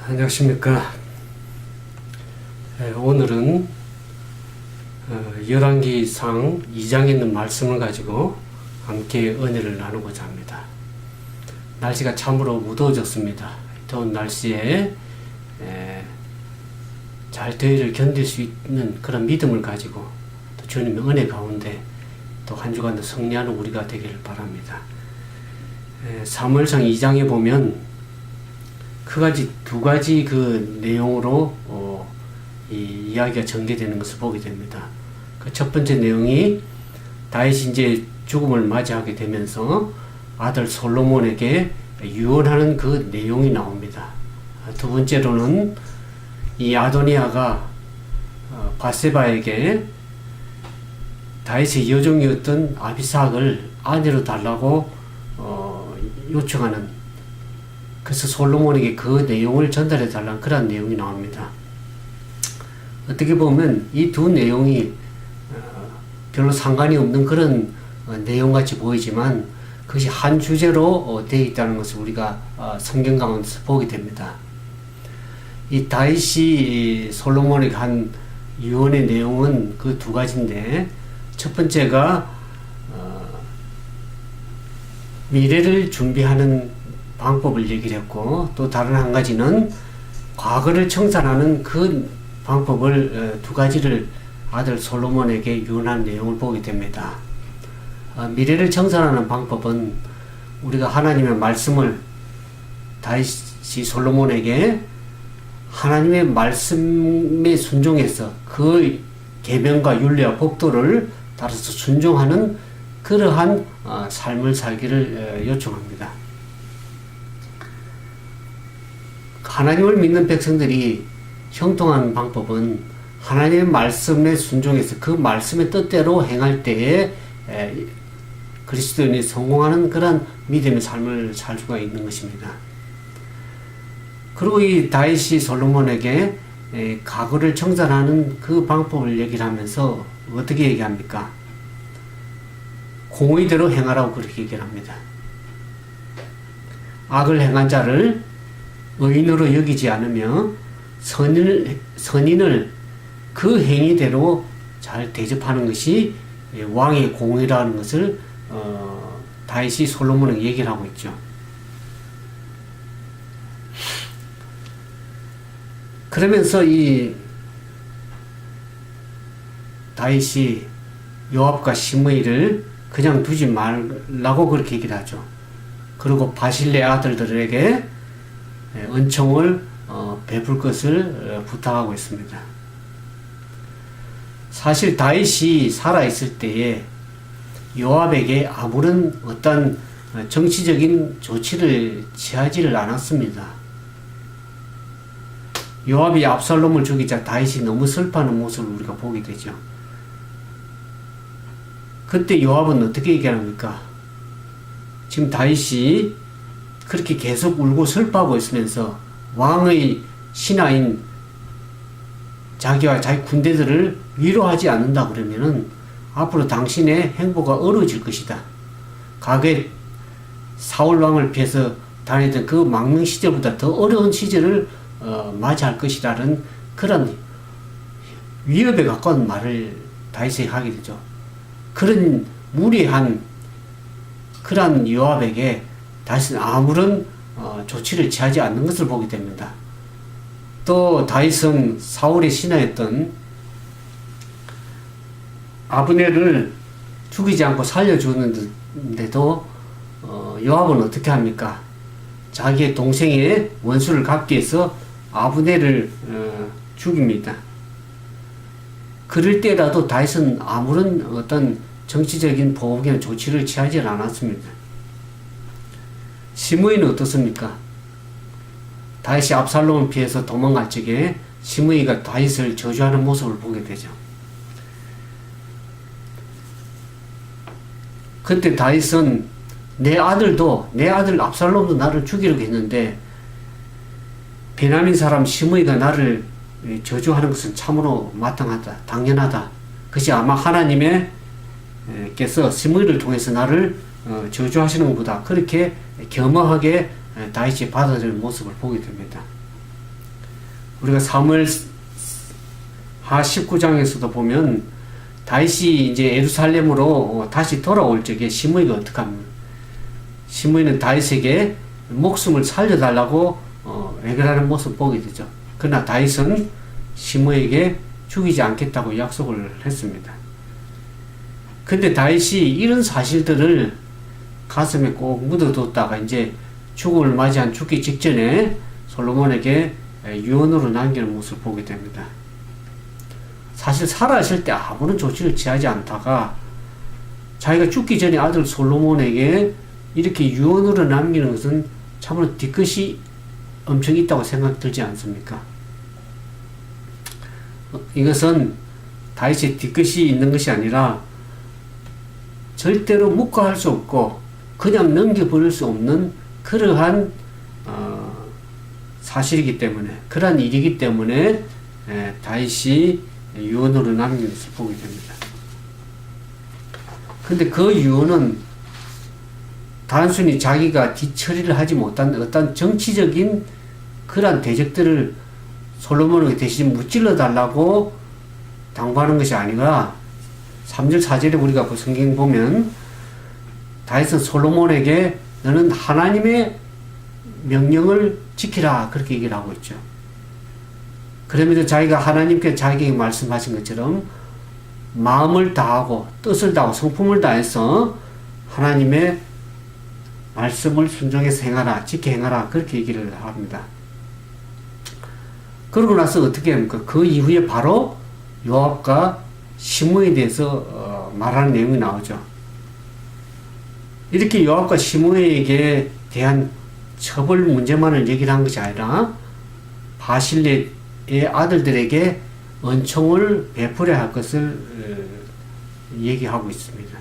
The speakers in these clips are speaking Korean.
안녕하십니까. 오늘은 열왕기상 2장에 있는 말씀을 가지고 함께 은혜를 나누고자 합니다. 날씨가 참으로 무더워졌습니다. 더운 날씨에 잘 더위를 견딜 수 있는 그런 믿음을 가지고 또 주님의 은혜 가운데 또 한 주간 더 승리하는 우리가 되기를 바랍니다. 사무엘상 2장에 보면 두 가지 그 내용으로 이 이야기가 전개되는 것을 보게 됩니다. 그 첫 번째 내용이 다윗이 이제 죽음을 맞이하게 되면서 아들 솔로몬에게 유언하는 그 내용이 나옵니다. 두 번째로는 이 아도니아가 바세바에게 다윗의 여종이었던 아비삭을 아내로 달라고 요청하는, 그래서 솔로몬에게 그 내용을 전달해 달라는 그런 내용이 나옵니다. 어떻게 보면 이 두 내용이 별로 상관이 없는 그런 내용같이 보이지만 그것이 한 주제로 되어 있다는 것을 우리가 성경 가운데서 보게 됩니다. 이 다윗이 솔로몬에게 한 유언의 내용은 그 두 가지인데, 첫 번째가 미래를 준비하는 방법을 얘기를 했고, 또 다른 한 가지는 과거를 청산하는 그 방법을 두 가지를 아들 솔로몬에게 유언한 내용을 보게 됩니다. 미래를 청산하는 방법은 우리가 하나님의 말씀을 다윗이 솔로몬에게 하나님의 말씀에 순종해서 그 계명과 율례와 법도를 따라서 순종하는 그러한 삶을 살기를 요청합니다. 하나님을 믿는 백성들이 형통한 방법은 하나님의 말씀에 순종해서 그 말씀의 뜻대로 행할 때에 그리스도인이 성공하는 그런 믿음의 삶을 살 수가 있는 것입니다. 그리고 이 다윗이 솔로몬에게 과거를 청산하는 그 방법을 얘기를 하면서 어떻게 얘기합니까? 공의대로 행하라고 그렇게 얘기를 합니다. 악을 행한 자를 의인으로 여기지 않으며 선인을 그 행위대로 잘 대접하는 것이 왕의 공의라는 것을 다윗이 솔로몬에게 얘기를 하고 있죠. 그러면서 이 다윗이 요압과 시므이를 그냥 두지 말라고 그렇게 얘기를 하죠. 그리고 바실레 아들들에게 은총을 베풀 것을 부탁하고 있습니다. 사실 다윗이 살아있을 때에 요압에게 아무런 어떤 정치적인 조치를 취하지를 않았습니다. 요압이 압살롬을 죽이자 다윗이 너무 슬퍼하는 모습을 우리가 보게 되죠. 그때 요압은 어떻게 얘기합니까? 지금 다윗이 그렇게 계속 울고 슬퍼하고 있으면서 왕의 신하인 자기와 자기 군대들을 위로하지 않는다 그러면은 앞으로 당신의 행보가 어려워질 것이다. 과거에 사울 왕을 피해서 다니던 그 망명 시절보다 더 어려운 시절을 맞이할 것이라는 그런 위협에 가까운 말을 다윗에게 하게 되죠. 그런 무리한 그런 요압에게 다윗은 아무런 조치를 취하지 않는 것을 보게 됩니다. 또 다윗은 사울의 신하였던 아브넬을 죽이지 않고 살려주는데도 요압은 어떻게 합니까? 자기의 동생의 원수를 갚기 위해서 아브넬을 죽입니다. 그럴 때라도 다윗은 아무런 어떤 정치적인 보복이나 조치를 취하지 않았습니다. 시므이는 어떻습니까? 다윗이 압살롬을 피해서 도망갈 적에 시므이가 다윗을 저주하는 모습을 보게 되죠. 그때 다윗은 내 아들 압살롬도 나를 죽이려고 했는데 베냐민 사람 시므이가 나를 저주하는 것은 참으로 마땅하다, 당연하다. 그것이 아마 하나님께서 시므이를 통해서 나를 저주하시는 것보다 그렇게 겸허하게 다윗이 받아들이는 모습을 보게 됩니다. 우리가 사무엘하 19장에서도 보면 다윗이 이제 예루살렘으로 다시 돌아올 적에 시므이가 어떻게 합니까? 시므이는 다윗에게 목숨을 살려달라고 애결하는 모습을 보게 되죠. 그러나 다윗은 시므이에게 죽이지 않겠다고 약속을 했습니다. 근데 다윗이 이런 사실들을 가슴에 꼭 묻어뒀다가 이제 죽음을 맞이한 죽기 직전에 솔로몬에게 유언으로 남기는 모습을 보게 됩니다. 사실 살아있을 때 아무런 조치를 취하지 않다가 자기가 죽기 전에 아들 솔로몬에게 이렇게 유언으로 남기는 것은 참으로 뒤끝이 엄청 있다고 생각 들지 않습니까? 이것은 다윗의 뒤끝이 있는 것이 아니라 절대로 묵과할 수 없고 그냥 넘겨버릴 수 없는 그러한 사실이기 때문에, 그러한 일이기 때문에 다윗이 유언으로 남긴 것을 보게 됩니다. 근데 그 유언은 단순히 자기가 뒤처리를 하지 못한 어떤 정치적인 그러한 대적들을 솔로몬에게 대신 무찔러 달라고 당부하는 것이 아니라 3절 4절에 우리가 그 성경 보면 다윗은 솔로몬에게 너는 하나님의 명령을 지키라 그렇게 얘기를 하고 있죠. 그러면서 자기가 하나님께 자기에게 말씀하신 것처럼 마음을 다하고 뜻을 다하고 성품을 다해서 하나님의 말씀을 순종해서 행하라, 지켜 행하라 그렇게 얘기를 합니다. 그러고 나서 어떻게 합니까? 그 이후에 바로 요압과 시므에 대해서 말하는 내용이 나오죠. 이렇게 요압과 시므에게 대한 처벌 문제만을 얘기를 한 것이 아니라 바실레의 아들들에게 은총을 베풀어야 할 것을 얘기하고 있습니다.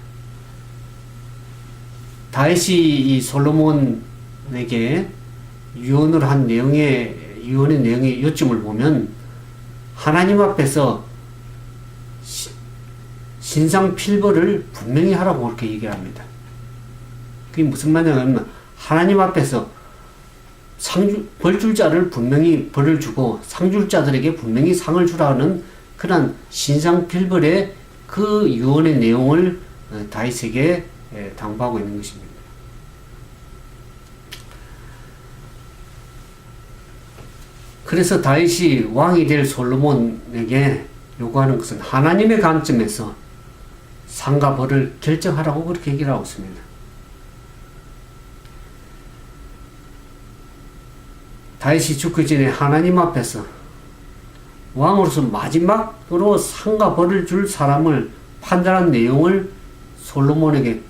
다윗이 이 솔로몬에게 유언을 한 유언의 내용의 요점을 보면 하나님 앞에서 신상필벌을 분명히 하라고 그렇게 얘기를 합니다. 그게 무슨 말이냐면 하나님 앞에서 벌줄자를 분명히 벌을 주고 상줄자들에게 분명히 상을 주라는 그런 신상필벌의 그 유언의 내용을 다윗에게 당부하고 있는 것입니다. 그래서 다윗이 왕이 될 솔로몬에게 요구하는 것은 하나님의 관점에서 상과 벌을 결정하라고 그렇게 얘기를 하고 있습니다. 다윗이 죽기 전에 하나님 앞에서 왕으로서 마지막으로 상과 벌을 줄 사람을 판단한 내용을 솔로몬에게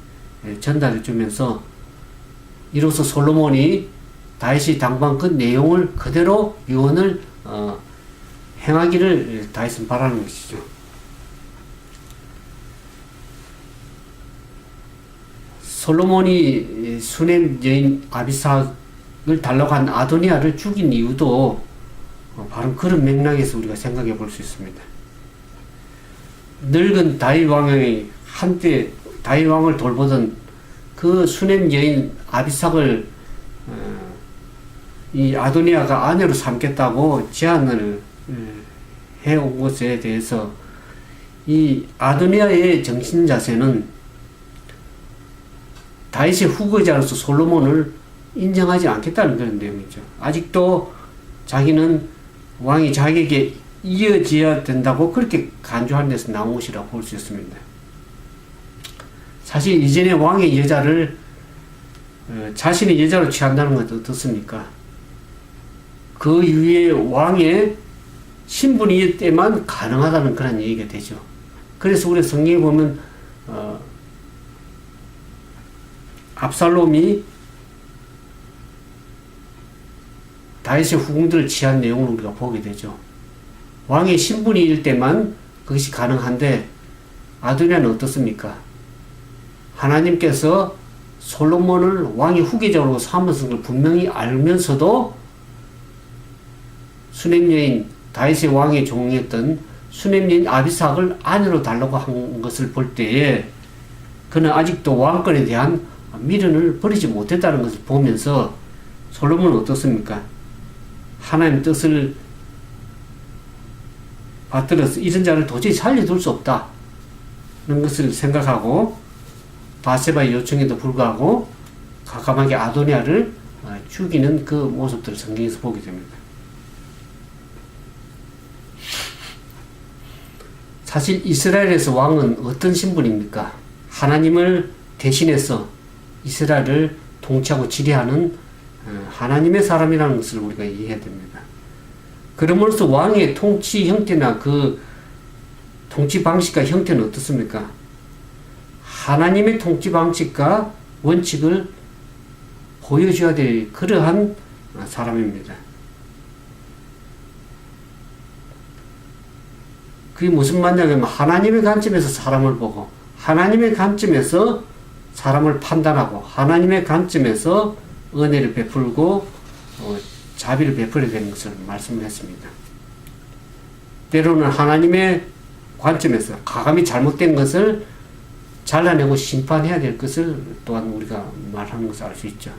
전달해 주면서 이로써 솔로몬이 다윗이 당부한 그 내용을 그대로 유언을 행하기를 다윗은 바라는 것이죠. 솔로몬이 수넴 여인 아비삭을 달라고 한 아도니아를 죽인 이유도 바로 그런 맥락에서 우리가 생각해 볼 수 있습니다. 늙은 다윗 왕의 한때 다윗 왕을 돌보던 그 수넴 여인 아비삭을 이 아도니아가 아내로 삼겠다고 제안을 해온 것에 대해서 이 아도니아의 정신 자세는 다윗의 후계자로서 솔로몬을 인정하지 않겠다는 그런 내용이죠. 아직도 자기는 왕이 자기에게 이어져야 된다고 그렇게 간주하는 데서 나온 것이라고 볼 수 있습니다. 사실 이전에 왕의 여자를 자신의 여자로 취한다는 것도 어떻습니까? 그 이후에 왕의 신분이 때만 가능하다는 그런 얘기가 되죠. 그래서 우리 성경에 보면 압살롬이 다윗의 후궁들을 취한 내용을 우리가 보게 되죠. 왕의 신분일 때만 그것이 가능한데 아도니아는 어떻습니까? 하나님께서 솔로몬을 왕의 후계자로 삼으신 걸 분명히 알면서도 수넴 여인 다윗의 왕의 종이었던 수넴 여인 아비삭을 아내로 달라고 한 것을 볼 때에 그는 아직도 왕권에 대한 미련을 버리지 못했다는 것을 보면서 솔로몬은 어떻습니까? 하나님의 뜻을 받들어서 이런 자를 도저히 살려둘 수 없다. 는 것을 생각하고 바세바의 요청에도 불구하고 과감하게 아도니아를 죽이는 그 모습들을 성경에서 보게 됩니다. 사실 이스라엘에서 왕은 어떤 신분입니까? 하나님을 대신해서 이스라엘을 통치하고 지배하는 하나님의 사람이라는 것을 우리가 이해해야 됩니다. 그러므로서 왕의 통치 형태나 그 통치 방식과 형태는 어떻습니까? 하나님의 통치 방식과 원칙을 보여줘야 될 그러한 사람입니다. 그게 무슨 말이냐면 하나님의 관점에서 사람을 보고 하나님의 관점에서 사람을 판단하고 하나님의 관점에서 은혜를 베풀고 자비를 베풀어야 되는 것을 말씀을 했습니다. 때로는 하나님의 관점에서 과감히 잘못된 것을 잘라내고 심판해야 될 것을 또한 우리가 말하는 것을 알 수 있죠.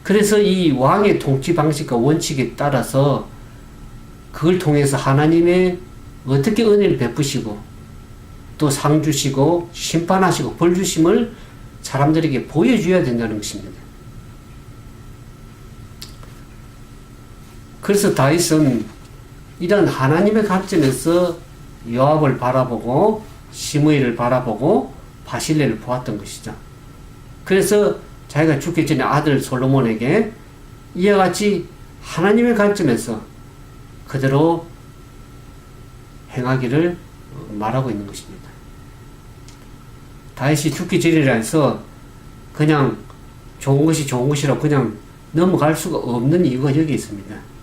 그래서 이 왕의 통치 방식과 원칙에 따라서 그걸 통해서 하나님의 어떻게 은혜를 베푸시고 또 상 주시고 심판하시고 벌 주심을 사람들에게 보여줘야 된다는 것입니다. 그래서 다윗은 이런 하나님의 관점에서 요압을 바라보고 시므이를 바라보고 바실레를 보았던 것이죠. 그래서 자기가 죽기 전에 아들 솔로몬에게 이와 같이 하나님의 관점에서 그대로 행하기를 말하고 있는 것입니다. 다윗이 죽기 전이라 해서 그냥 좋은 것이 좋은 것이라고 그냥 넘어갈 수가 없는 이유가 여기 있습니다.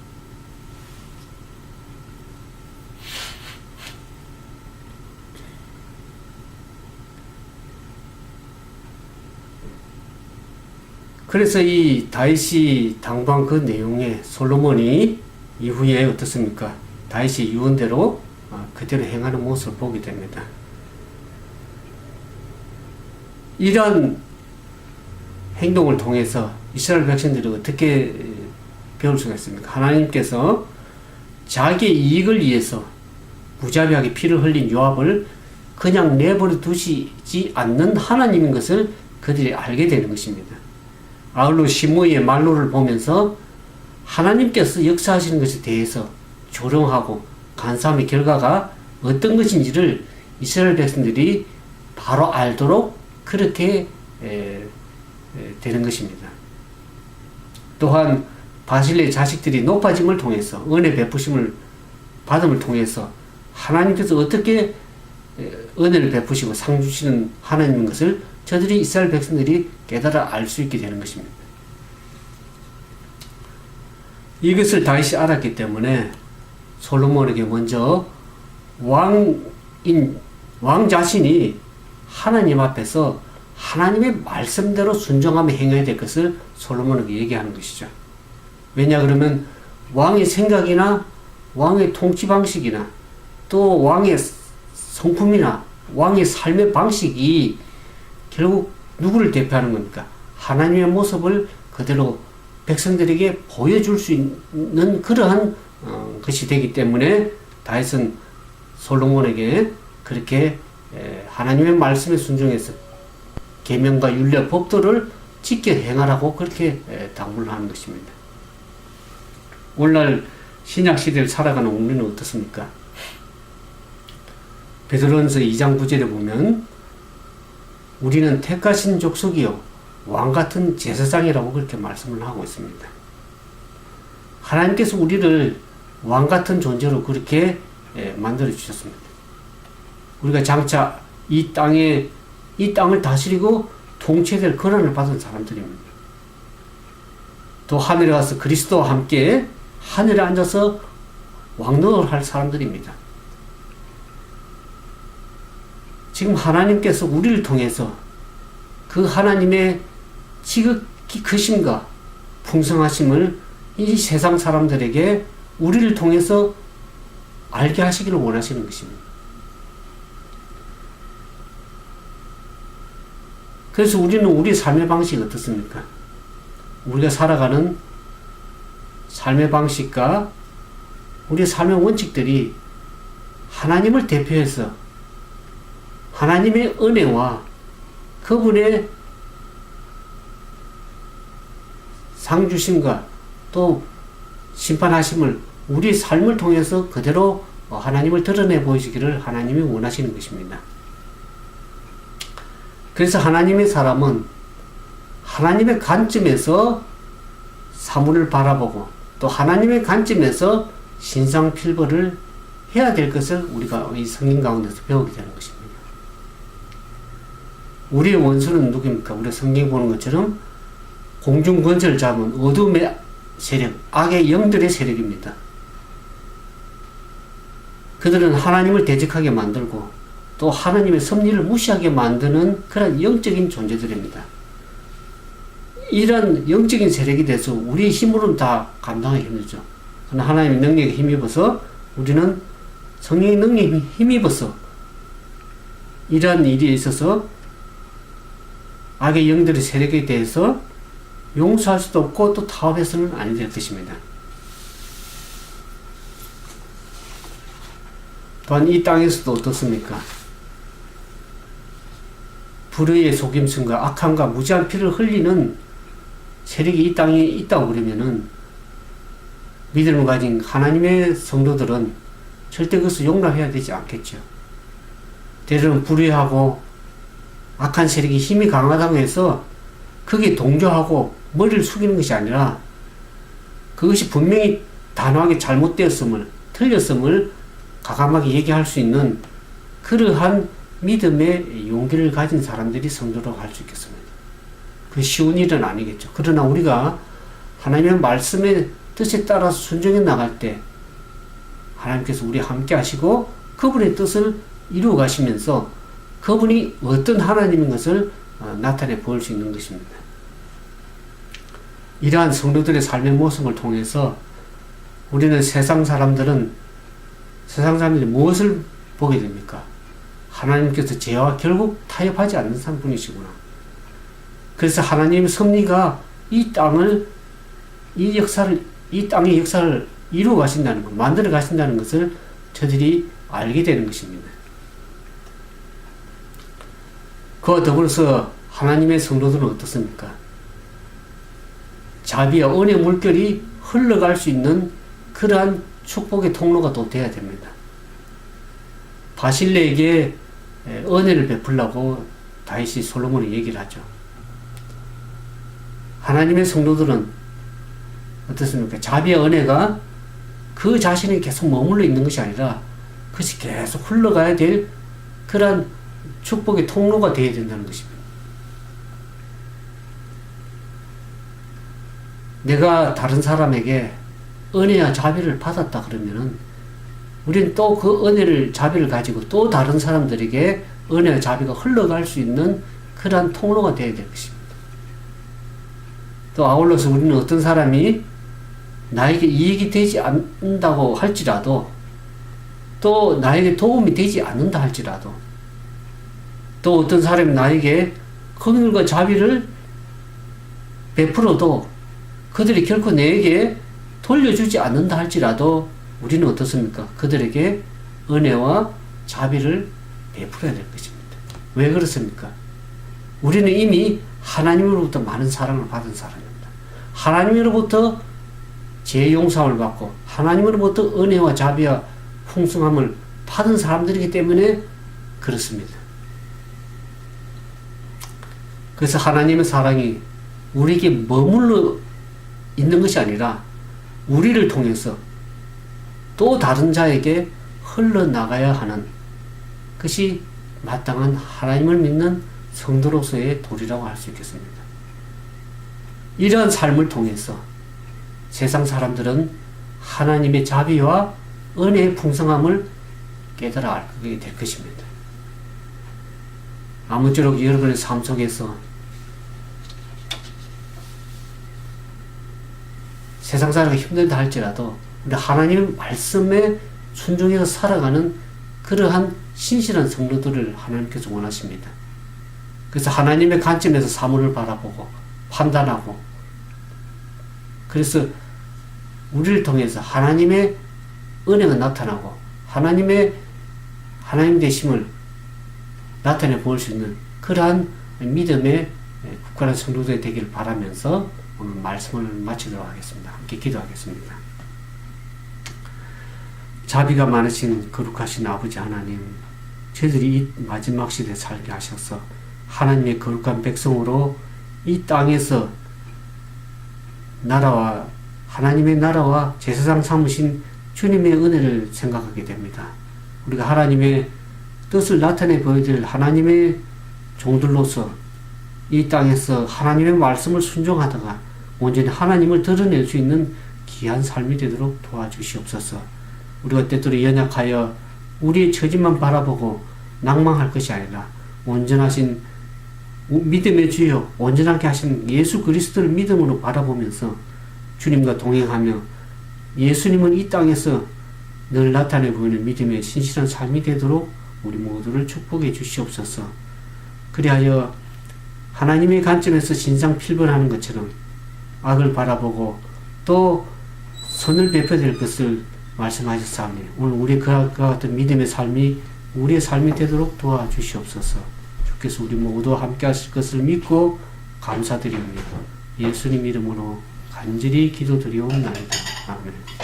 그래서 이 다윗이 당부한 그 내용에 솔로몬이 이후에 어떻습니까? 다윗이 유언대로 그대로 행하는 모습을 보게 됩니다. 이런 행동을 통해서 이스라엘 백성들이 어떻게 배울 수가 있습니까? 하나님께서 자기의 이익을 위해서 무자비하게 피를 흘린 요압을 그냥 내버려 두시지 않는 하나님인 것을 그들이 알게 되는 것입니다. 아울러 시므이의 말로를 보면서 하나님께서 역사하시는 것에 대해서 조롱하고 간사함의 결과가 어떤 것인지를 이스라엘 백성들이 바로 알도록 그렇게 되는 것입니다. 또한 바실레의 자식들이 높아짐을 통해서 은혜 베푸심을 받음을 통해서 하나님께서 어떻게 은혜를 베푸시고 상 주시는 하나님인 것을 저들이 이스라엘 백성들이 깨달아 알 수 있게 되는 것입니다. 이것을 다윗이 알았기 때문에 솔로몬에게 먼저 왕 자신이 하나님 앞에서 하나님의 말씀대로 순종하며 행해야 될 것을 솔로몬에게 얘기하는 것이죠. 왜냐 그러면 왕의 생각이나 왕의 통치 방식이나 또 왕의 성품이나 왕의 삶의 방식이 결국 누구를 대표하는 겁니까? 하나님의 모습을 그대로 백성들에게 보여줄 수 있는 그러한 것이 되기 때문에 다윗은 솔로몬에게 그렇게 하나님의 말씀에 순종해서 계명과 율례 법도를 지켜 행하라고 그렇게 당부를 하는 것입니다. 오늘날 신약 시대를 살아가는 우리는 어떻습니까? 베드로전서 2장 9절에 보면 우리는 택하신 족속이요 왕같은 제사장이라고 그렇게 말씀을 하고 있습니다. 하나님께서 우리를 왕같은 존재로 그렇게 만들어 주셨습니다. 우리가 장차 이 땅을 다스리고 통치될 권한을 받은 사람들입니다. 또 하늘에 가서 그리스도와 함께 하늘에 앉아서 왕노를 할 사람들입니다. 지금 하나님께서 우리를 통해서 그 하나님의 지극히 크심과 풍성하심을 이 세상 사람들에게 우리를 통해서 알게 하시기를 원하시는 것입니다. 그래서 우리는 우리 삶의 방식이 어떻습니까? 우리가 살아가는 삶의 방식과 우리의 삶의 원칙들이 하나님을 대표해서 하나님의 은혜와 그분의 상 주심과 또 심판하심을 우리 삶을 통해서 그대로 하나님을 드러내 보이시기를 하나님이 원하시는 것입니다. 그래서 하나님의 사람은 하나님의 관점에서 사물을 바라보고 또 하나님의 관점에서 신상필벌을 해야 될 것을 우리가 이 성경 가운데서 배우게 되는 것입니다. 우리의 원수는 누구입니까? 우리 성경 보는 것처럼 공중 권세를 잡은 어둠의 세력, 악의 영들의 세력입니다. 그들은 하나님을 대적하게 만들고 또 하나님의 섭리를 무시하게 만드는 그런 영적인 존재들입니다. 이런 영적인 세력이 돼서 우리의 힘으로는 다 감당하기 힘들죠. 그러나 하나님의 능력에 힘입어서 우리는 성령의 능력에 힘입어서 이러한 일이 있어서 악의 영들의 세력에 대해서 용서할 수도 없고 또 타협해서는 아니 될 것입니다. 또한 이 땅에서도 어떻습니까? 불의의 속임수과 악함과 무지한 피를 흘리는 세력이 이 땅에 있다고 그러면은 믿음을 가진 하나님의 성도들은 절대 그것을 용납해야 되지 않겠죠. 때로는 불의하고 악한 세력이 힘이 강하다고 해서 거기에 동조하고 머리를 숙이는 것이 아니라 그것이 분명히 단호하게 잘못되었음을, 틀렸음을 과감하게 얘기할 수 있는 그러한 믿음의 용기를 가진 사람들이 성도라고 할 수 있겠습니다. 그 쉬운 일은 아니겠죠. 그러나 우리가 하나님의 말씀의 뜻에 따라서 순종해 나갈 때 하나님께서 우리 함께 하시고 그분의 뜻을 이루어 가시면서 그분이 어떤 하나님인 것을 나타내 보일 수 있는 것입니다. 이러한 성도들의 삶의 모습을 통해서 우리는 세상 사람들이 무엇을 보게 됩니까? 하나님께서 죄와 결국 타협하지 않는 분이시구나. 그래서 하나님의 섭리가 이 땅의 역사를 이루어 가신다는 것, 만들어 가신다는 것을 저들이 알게 되는 것입니다. 그와 더불어서 하나님의 성도들은 어떻습니까? 자비와 은혜 물결이 흘러갈 수 있는 그러한 축복의 통로가 또 되어야 됩니다. 바실레에게 은혜를 베풀라고 다윗이 솔로몬이 얘기를 하죠. 하나님의 성도들은 어떻습니까? 자비와 은혜가 그 자신이 계속 머물러 있는 것이 아니라 그것이 계속 흘러가야 될 그러한 축복의 통로가 되어야 된다는 것입니다. 내가 다른 사람에게 은혜와 자비를 받았다 그러면은 우리는 또 그 은혜를 자비를 가지고 또 다른 사람들에게 은혜와 자비가 흘러갈 수 있는 그러한 통로가 되어야 될 것입니다. 또 아울러서 우리는 어떤 사람이 나에게 이익이 되지 않는다고 할지라도 또 나에게 도움이 되지 않는다 할지라도 또 어떤 사람이 나에게 긍휼과 자비를 베풀어도 그들이 결코 내게 돌려주지 않는다 할지라도 우리는 어떻습니까? 그들에게 은혜와 자비를 베풀어야 될 것입니다. 왜 그렇습니까? 우리는 이미 하나님으로부터 많은 사랑을 받은 사람입니다. 하나님으로부터 죄 용서를 받고 하나님으로부터 은혜와 자비와 풍성함을 받은 사람들이기 때문에 그렇습니다. 그래서 하나님의 사랑이 우리에게 머물러 있는 것이 아니라 우리를 통해서 또 다른 자에게 흘러나가야 하는 것이 마땅한 하나님을 믿는 성도로서의 도리라고 할 수 있겠습니다. 이러한 삶을 통해서 세상 사람들은 하나님의 자비와 은혜의 풍성함을 깨달아 알게 될 것입니다. 아무쪼록 여러분의 삶 속에서 세상 살아가 힘들다 할지라도 우리 하나님의 말씀에 순종해서 살아가는 그러한 신실한 성도들을 하나님께서 원하십니다. 그래서 하나님의 관점에서 사물을 바라보고 판단하고 그래서 우리를 통해서 하나님의 은혜가 나타나고 하나님의 하나님 되심을 나타내 볼 수 있는 그러한 믿음의 국가는 성도들이 되기를 바라면서 오늘 말씀을 마치도록 하겠습니다. 함께 기도하겠습니다. 자비가 많으신 거룩하신 아버지 하나님, 저희들이 이 마지막 시대에 살게 하셔서 하나님의 거룩한 백성으로 이 땅에서 나라와 하나님의 나라와 제사장 삼으신 주님의 은혜를 생각하게 됩니다. 우리가 하나님의 뜻을 나타내 보여드릴 하나님의 종들로서 이 땅에서 하나님의 말씀을 순종하다가 온전히 하나님을 드러낼 수 있는 귀한 삶이 되도록 도와주시옵소서. 우리가 때때로 연약하여 우리의 처지만 바라보고 낭망할 것이 아니라 온전하신 믿음의 주여, 온전하게 하신 예수 그리스도를 믿음으로 바라보면서 주님과 동행하며 예수님은 이 땅에서 늘 나타내 보이는 믿음의 신실한 삶이 되도록 우리 모두를 축복해 주시옵소서. 그리하여 하나님의 관점에서 신상필벌하는 것처럼 악을 바라보고 또 선을 베풀어야 될 것을 말씀하셨사오니 오늘 우리 그와 같은 믿음의 삶이 우리의 삶이 되도록 도와주시옵소서. 주께서 우리 모두 함께 하실 것을 믿고 감사드리옵니다. 예수님 이름으로 간절히 기도드리옵나이다. 아멘.